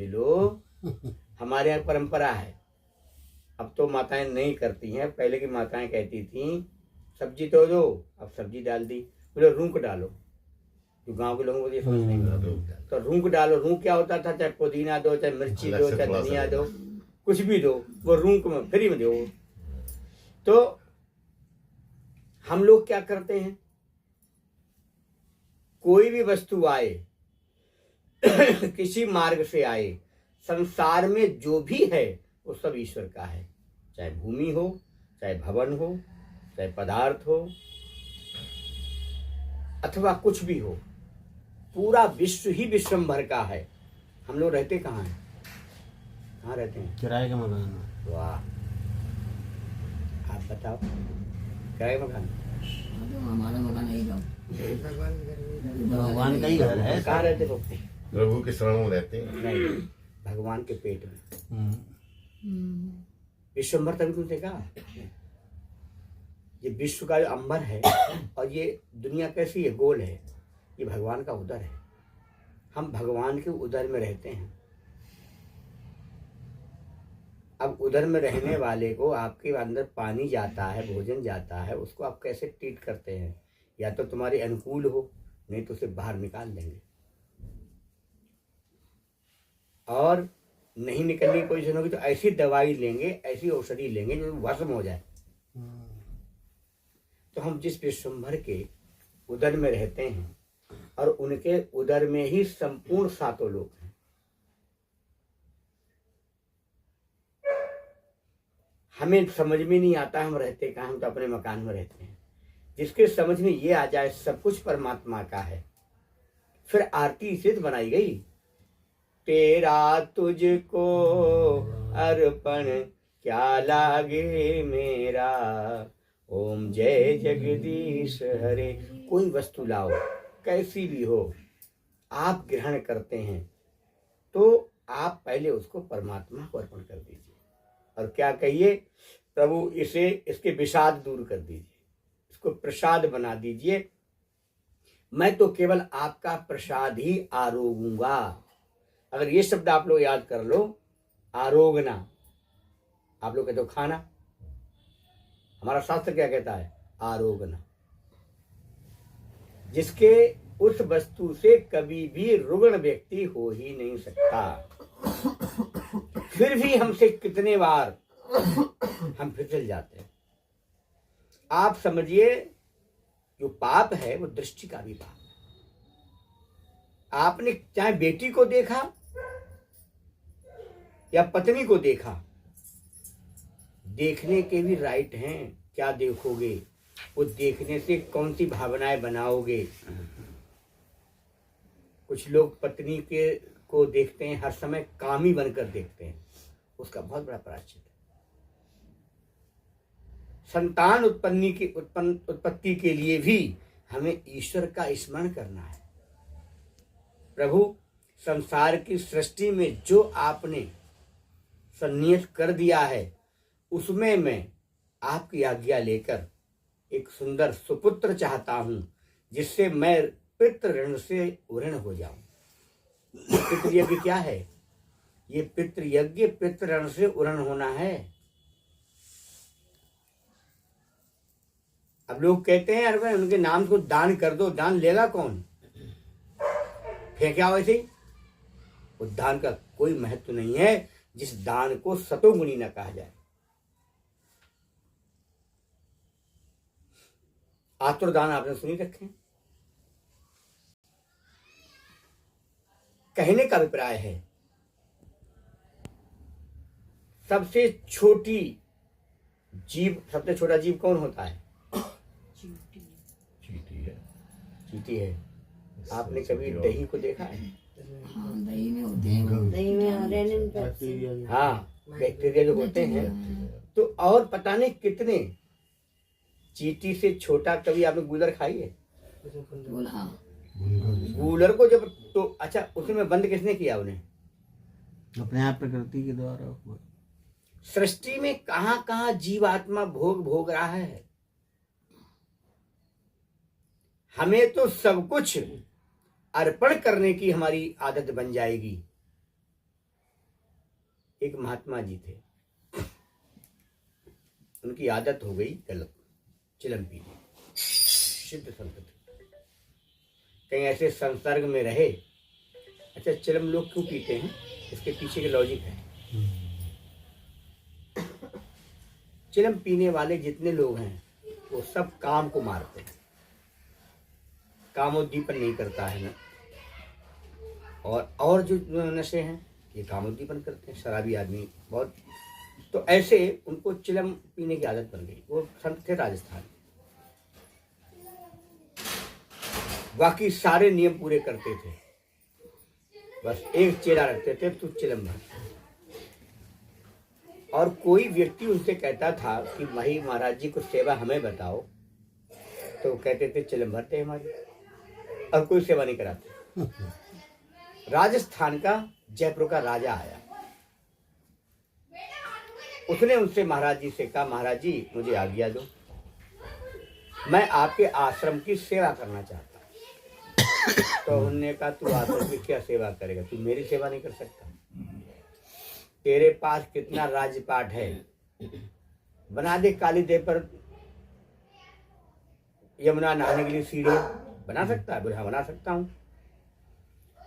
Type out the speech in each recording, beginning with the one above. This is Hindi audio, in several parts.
समझ लो। हमारे यहाँ परंपरा है, अब तो माताएं नहीं करती हैं, पहले की माताएं कहती थी सब्जी तो दो, अब सब्जी डाल दी, बोले रूंक डालो। जो गांव के लोगों को ये समझ नहीं मिलता, तो रूंक डालो। रूंक क्या होता था? चाहे पुदीना दो, चाहे मिर्ची दो, चाहे धनिया दो, कुछ भी दो, वो रूंक में फ्री में दो। तो हम लोग क्या करते हैं, कोई भी वस्तु आए किसी मार्ग से आए, संसार में जो भी है वो सब ईश्वर का है। चाहे भूमि हो, चाहे भवन हो, चाहे पदार्थ हो, अथवा कुछ भी हो, पूरा विश्व ही विश्वम्भर का है। हम लोग रहते कहाँ हैं? कहाँ रहते हैं? किराए का मकान। वाह, आप बताओ, किराए का मकान? हमारा मकान नहीं, भगवान का ही घर है। कहाँ रहते हो? प्रभु के शरण में रहते हैं। नहीं, भगवान के पेट में। विश्वम्भर तभी तुमसे कहा, ये विश्व का जो अंबर है और ये दुनिया कैसी है, गोल है, ये भगवान का उदर है। हम भगवान के उदर में रहते हैं। अब उदर में रहने वाले को आपके अंदर पानी जाता है, भोजन जाता है, उसको आप कैसे ट्रीट करते हैं? या तो तुम्हारे अनुकूल हो, नहीं तो उसे बाहर निकाल देंगे। और नहीं निकलने की पोजीशन होगी तो ऐसी दवाई लेंगे, ऐसी औषधि लेंगे जो भस्म हो जाए। तो हम जिस विश्वम्भर के उदर में रहते हैं और उनके उदर में ही संपूर्ण सातों लोग हैं। हमें समझ में नहीं आता हम रहते कहाँ, हम तो अपने मकान में रहते हैं। जिसके समझ में ये आ जाए सब कुछ परमात्मा का है, फिर आरती इसे तो बनाई गई, तेरा तुझको अर्पण क्या लागे मेरा, ओम जय जगदीश हरे। कोई वस्तु लाओ, कैसी भी हो, आप ग्रहण करते हैं तो आप पहले उसको परमात्मा को अर्पण कर दीजिए और क्या कहिए, प्रभु इसे इसके विषाद दूर कर दीजिए, इसको प्रसाद बना दीजिए। मैं तो केवल आपका प्रसाद ही आरोगूंगा। अगर ये शब्द आप लोग याद कर लो, आरोगना, आप लोग कहते हो खाना, हमारा शास्त्र क्या कहता है? आरोगना। जिसके उस वस्तु से कभी भी रुग्ण व्यक्ति हो ही नहीं सकता। फिर भी हमसे कितने बार हम फिसल जाते हैं। आप समझिए, जो पाप है वो दृष्टि का भी पाप है। आपने चाहे बेटी को देखा या पत्नी को देखा, देखने के भी राइट हैं। क्या देखोगे, वो देखने से कौन सी भावनाएं बनाओगे? कुछ लोग पत्नी के को देखते हैं, हर समय कामी बनकर देखते हैं, उसका बहुत बड़ा प्रायश्चित है। संतान उत्पत्ति के लिए भी हमें ईश्वर का स्मरण करना है। प्रभु, संसार की सृष्टि में जो आपने सन्निहित कर दिया है, उसमें मैं आपकी आज्ञा लेकर एक सुंदर सुपुत्र चाहता हूं, जिससे मैं पितृ ऋण से उऋण हो जाऊं। पितृ यज्ञ क्या है? ये पितृ यज्ञ पितृ ऋण से उऋण होना है। अब लोग कहते हैं अरे उनके नाम को दान कर दो, दान लेगा कौन? फेंका वैसे ही। वो दान का कोई महत्व नहीं है जिस दान को सतोगुणी न कहा जाए। आतुरदान आपने सुनी रखे? कहने का अभिप्राय है सबसे छोटी जीव, सबसे छोटा जीव कौन होता है? चींटी है। चींटी है। आपने कभी दही को देखा है? हाँ, दही में होते हैं, दही में हाँ, बैक्टीरिया जो होते हैं। तो और पता नहीं कितने, चींटी से छोटा कभी आपने गूलर खाई है? बोला गूलर को जब तो अच्छा, उसमें बंद किसने किया उन्हें? अपने आप प्रकृति के द्वारा हुआ। सृष्टि में कहां कहां जीवात्मा भोग भोग रहा है। हमें तो सब कुछ अर्पण करने की हमारी आदत बन जाएगी। एक महात्मा जी थे, उनकी आदत हो गई गलत चिलम पीने, सिद्ध संत थे, कहीं ऐसे संसर्ग में रहे। अच्छा, चिलम लोग क्यों पीते हैं, इसके पीछे के लॉजिक है। चिलम पीने वाले जितने लोग हैं वो सब काम को मारते हैं, कामोद्दीपन नहीं करता है ना। और जो नशे हैं ये कामोद्दीपन करते हैं, शराबी आदमी बहुत। तो ऐसे उनको चिलम पीने की आदत बन गई। वो संत थे राजस्थान, बाकी सारे नियम पूरे करते थे, बस एक चेला रखते थे, तू चिलम भर। और कोई व्यक्ति उनसे कहता था कि भाई महाराज जी को सेवा हमें बताओ, तो वो कहते थे चिलम भरते हमारी, और कोई सेवा नहीं कराते। राजस्थान का जयपुर का राजा आया, उसने उनसे महाराज जी से कहा, महाराज जी मुझे आज्ञा दो, मैं आपके आश्रम की सेवा करना चाहता हूं। तो उन्होंने कहा, तू आश्रम की क्या सेवा करेगा, तू मेरी सेवा नहीं कर सकता। तेरे पास कितना राजपाट है, बना दे काली देव पर यमुना नहाने के लिए सीढ़ी, बना सकता है? बोले हाँ बना सकता हूँ।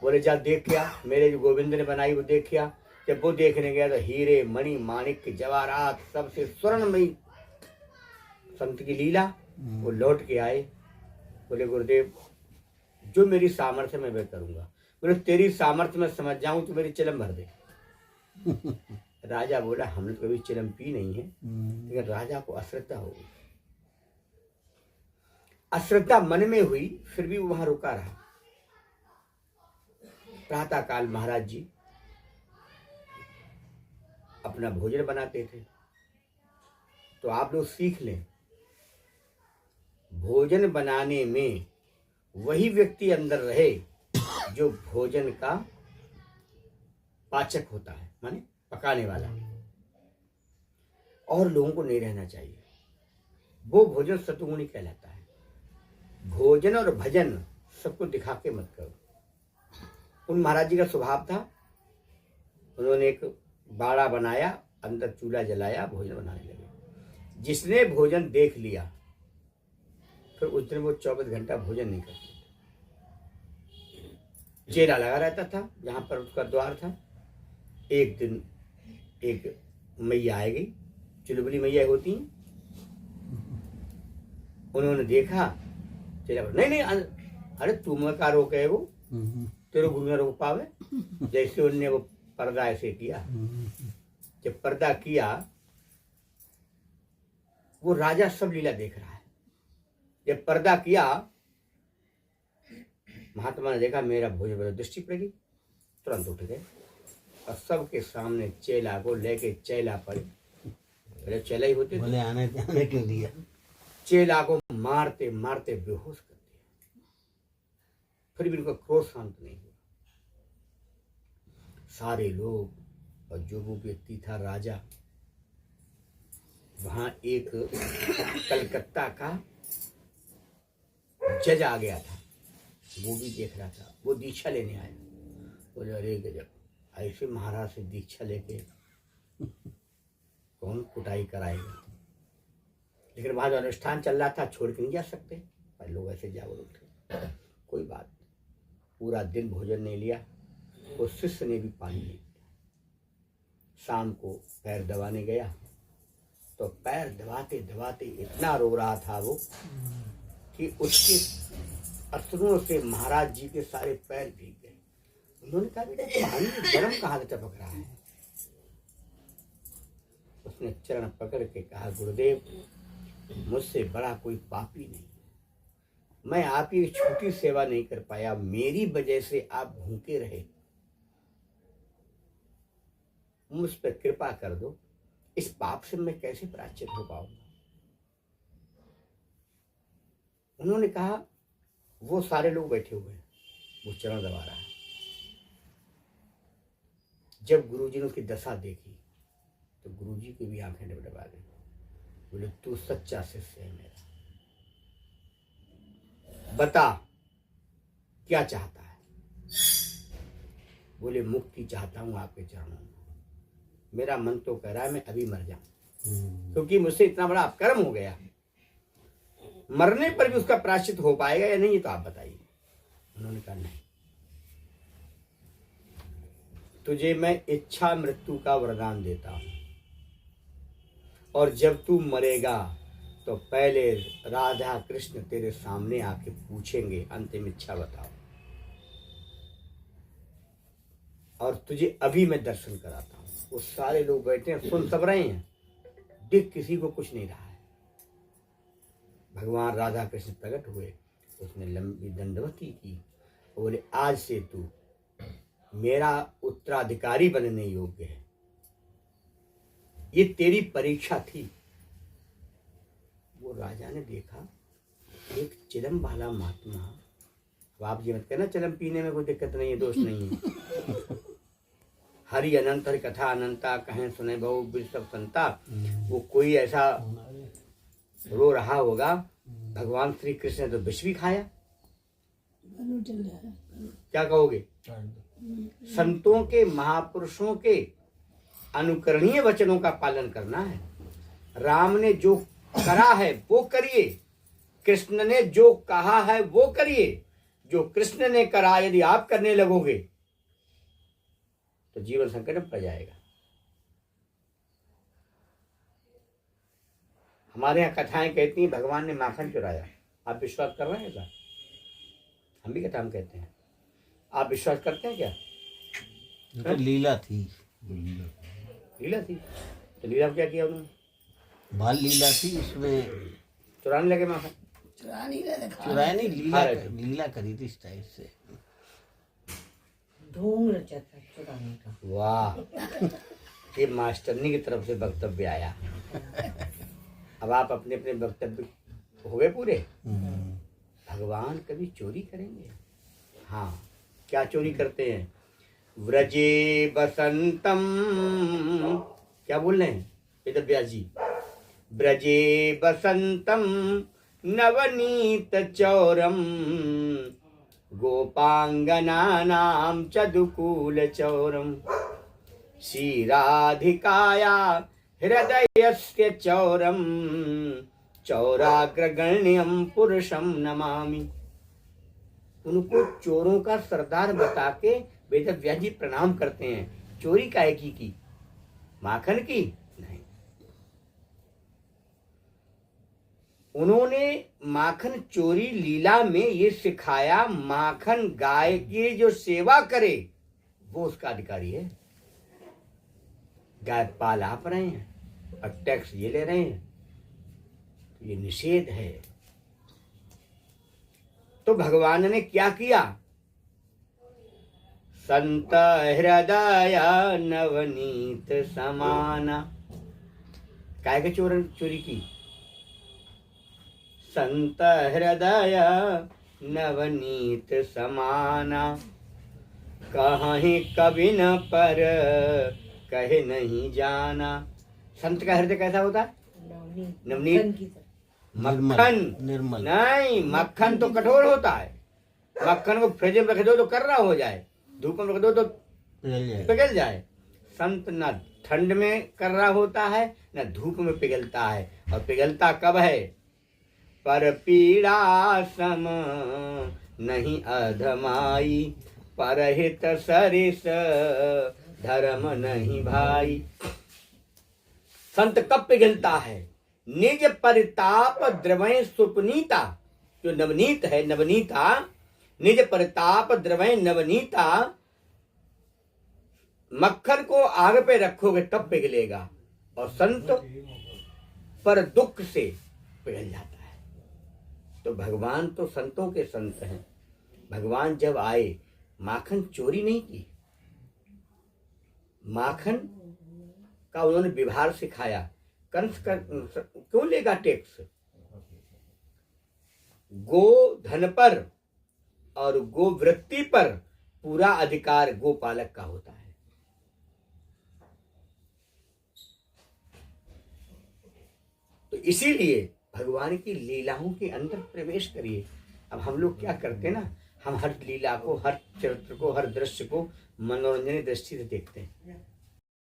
बोले जा देख क्या, मेरे जो गोविंद ने बनाई वो देख क्या। जब वो देखने गया तो हीरे मणि माणिक्य जवाहरात सबसे स्वर्णमयी संत की लीला। वो लौट के आए, बोले गुरुदेव जो मेरी सामर्थ्य में मैं करूंगा। बोले तेरी सामर्थ्य में समझ जाऊं तो मेरी चिलम भर दे। राजा बोला हमने तो कभी चिलम पी नहीं है, लेकिन राजा को अश्रद्धा हो गई, अश्रद्धा मन में हुई, फिर भी वो वहां रुका रहा। प्रातः काल महाराज जी अपना भोजन बनाते थे, तो आप लोग सीख लें, भोजन बनाने में वही व्यक्ति अंदर रहे जो भोजन का पाचक होता है, माने पकाने वाला, और लोगों को नहीं रहना चाहिए। वो भोजन सतुगुणी कहलाता है। भोजन और भजन सबको दिखा के मत करो। उन महाराज जी का स्वभाव था, उन्होंने एक बाड़ा बनाया, अंदर चूल्हा जलाया, भोजन बनाने लगे। जिसने भोजन देख लिया फिर उस दिन वो 24 घंटा भोजन नहीं करते। चेला लगा रहता था जहां पर उसका द्वार था। एक दिन एक मैया आएगी, चुलबुली मैया होती हैं, उन्होंने देखा, चेला बोला नहीं अरे तुम का रोके वो, तेरे गुरु ने रोक पावे। जैसे उनने वो पर्दा ऐसे किया, जब पर्दा किया, वो राजा सब लीला देख रहा है। जब पर्दा किया, महात्मा ने देखा मेरा भोजन पर दृष्टि पड़ेगी, तुरंत उठ गए और सबके सामने चेला को लेके चेला पड़े। पहले चेला ही होते बोले आने क्यों दिया। चेला को मारते मारते बेहोश कर दिया, फिर भी उनका क्रोध शांत नहीं हुआ। सारे लोग, और जो वो व्यक्ति था राजा, वहां एक कलकत्ता का जज आ गया था, वो भी देख रहा था, वो दीक्षा लेने आया। बोले अरे गजब, ऐसे महाराज से दीक्षा लेके कौन कुटाई कराएगा। लेकिन वहां जो अनुष्ठान चल रहा था छोड़ के नहीं जा सकते, पर लोग ऐसे जागरूक थे। कोई बात, पूरा दिन भोजन नहीं लिया, उस शिष्य ने भी पानी नहीं पिया। शाम को पैर दबाने गया तो पैर दबाते दबाते इतना रो रहा था वो कि उसके अश्रुओं से महाराज जी के सारे पैर भीग गए। उन्होंने कहा बेटा पानी गर्म कहाँ से टपक रहा है। उसने चरण पकड़ के कहा गुरुदेव मुझसे बड़ा कोई पापी नहीं, मैं आपकी छोटी सेवा नहीं कर पाया, मेरी वजह से आप भूखे रहे, मुझ पर कृपा कर दो, इस पाप से मैं कैसे प्रायश्चित हो पाऊंगा। उन्होंने कहा, वो सारे लोग बैठे हुए हैं, वो चरण दबा रहा है। जब गुरुजी ने उसकी दशा देखी तो गुरुजी की भी आंखें डबडबा गई। बोले तू सच्चा शिष्य है मेरा, बता क्या चाहता है। बोले मुक्ति चाहता हूं आपके चरणों में, मेरा मन तो कह रहा है मैं अभी मर जाऊं, क्योंकि मुझसे इतना बड़ा अपकर्म हो गया। मरने पर भी उसका प्रायश्चित हो पाएगा या नहीं, ये तो आप बताइए। उन्होंने कहा नहीं, तुझे मैं इच्छा मृत्यु का वरदान देता हूं, और जब तू मरेगा तो पहले राधा कृष्ण तेरे सामने आके पूछेंगे अंतिम इच्छा बताओ, और तुझे अभी मैं दर्शन कराता हूं। वो सारे लोग बैठे हैं, सुन सब रहे हैं, दिख किसी को कुछ नहीं रहा है। भगवान राधा कृष्ण प्रकट हुए, उसने लंबी दंडवती की, बोले आज से तू मेरा उत्तराधिकारी बनने योग्य है, ये तेरी परीक्षा थी। वो राजा ने देखा एक चिलम वाला महात्मा, अब आप ये मत कहना चिलम पीने में कोई दिक्कत नहीं है, दोष नहीं है। हरि अनंत हरि कथा अनंता, कहें सुने बहु बिर सब संता। वो कोई ऐसा रो रहा होगा, भगवान श्री कृष्ण ने तो विष भी खाया। क्या कहोगे? संतों के महापुरुषों के अनुकरणीय वचनों का पालन करना है। राम ने जो करा है वो करिए, कृष्ण ने जो कहा है वो करिए। जो कृष्ण ने करा यदि आप करने लगोगे तो जीवन संकट में पड़ जाएगा। हमारे यहाँ कथाएं कहती हैं भगवान ने माखन चुराया। आप विश्वास कर रहे हैं क्या? हम भी कथा हम कहते हैं, आप विश्वास करते हैं क्या? तो लीला थी, लीला थी, तो लीला में क्या किया उन्होंने? बाल लीला थी, उसमें चुराने लगे माखन। चुरा नहीं रहे, चुराया नहीं, खा रहे थे। लीला करी थी इस टाइप से। ढोंग रचा था चुराने का। वाह, ये मास्टरनी की तरफ से वक्तव्य आया। अब आप अपने अपने वक्तव्य हो गए पूरे। भगवान कभी चोरी करेंगे? हाँ, क्या चोरी करते हैं? व्रजे बसंतम, क्या बोल रहे हैं वेद व्यास जी? ब्रजे बसंतम नवनीत चौरम, गोपांगनानां चदुकूल चौरम, श्रीराधिकाया हृदयस्य चौरम, चौराग्रगण्यम पुरुषम नमामि। उनको चोरों का सरदार बता के वेद व्यास जी प्रणाम करते हैं। चोरी काहे की? माखन की नहीं। उन्होंने माखन चोरी लीला में ये सिखाया, माखन गाय की जो सेवा करे वो उसका अधिकारी है। गाय पाल आप रहे हैं और टैक्स ये ले रहे हैं, तो ये निषेध है। तो भगवान ने क्या किया? संत हृदय नवनीत समाना। काय के चोरी की? संत हृदय नवनीत समाना, कहीं कभी न पर कहे नहीं जाना। संत का हृदय कैसा होता है? नवनीत। मक्खन निर्मल नहीं, मक्खन तो कठोर होता है। मक्खन को फ्रिज में रख दो तो कर्रा हो जाए, धूप में रख दो तो पिघल जाए। संत न ठंड में कर्रा होता है न धूप में पिघलता है। और पिघलता कब है? पर पीड़ा सम नहीं अधमाई, परहित सरिस धर्म नहीं भाई। संत कब पिघलता है? निज परिताप द्रवय सुपनीता। जो नवनीत है, नवनीता, निज परिताप द्रवय नवनीता। मक्खन को आग पे रखोगे तब पिघलेगा, और संत पर दुख से पिघल जाता है। तो भगवान तो संतों के संत हैं। भगवान जब आए, माखन चोरी नहीं की। माखन का उन्होंने व्यवहार सिखाया। कंस का क्यों लेगा टैक्स? गो धन पर और गो वृत्ति पर पूरा अधिकार गोपालक का होता है। तो इसीलिए भगवान की लीलाओं के अंदर प्रवेश करिए। अब हम लोग क्या करते हैं ना, हम हर लीला को, हर चरित्र को, हर दृश्य को मनोरंजन दृष्टि से देखते हैं।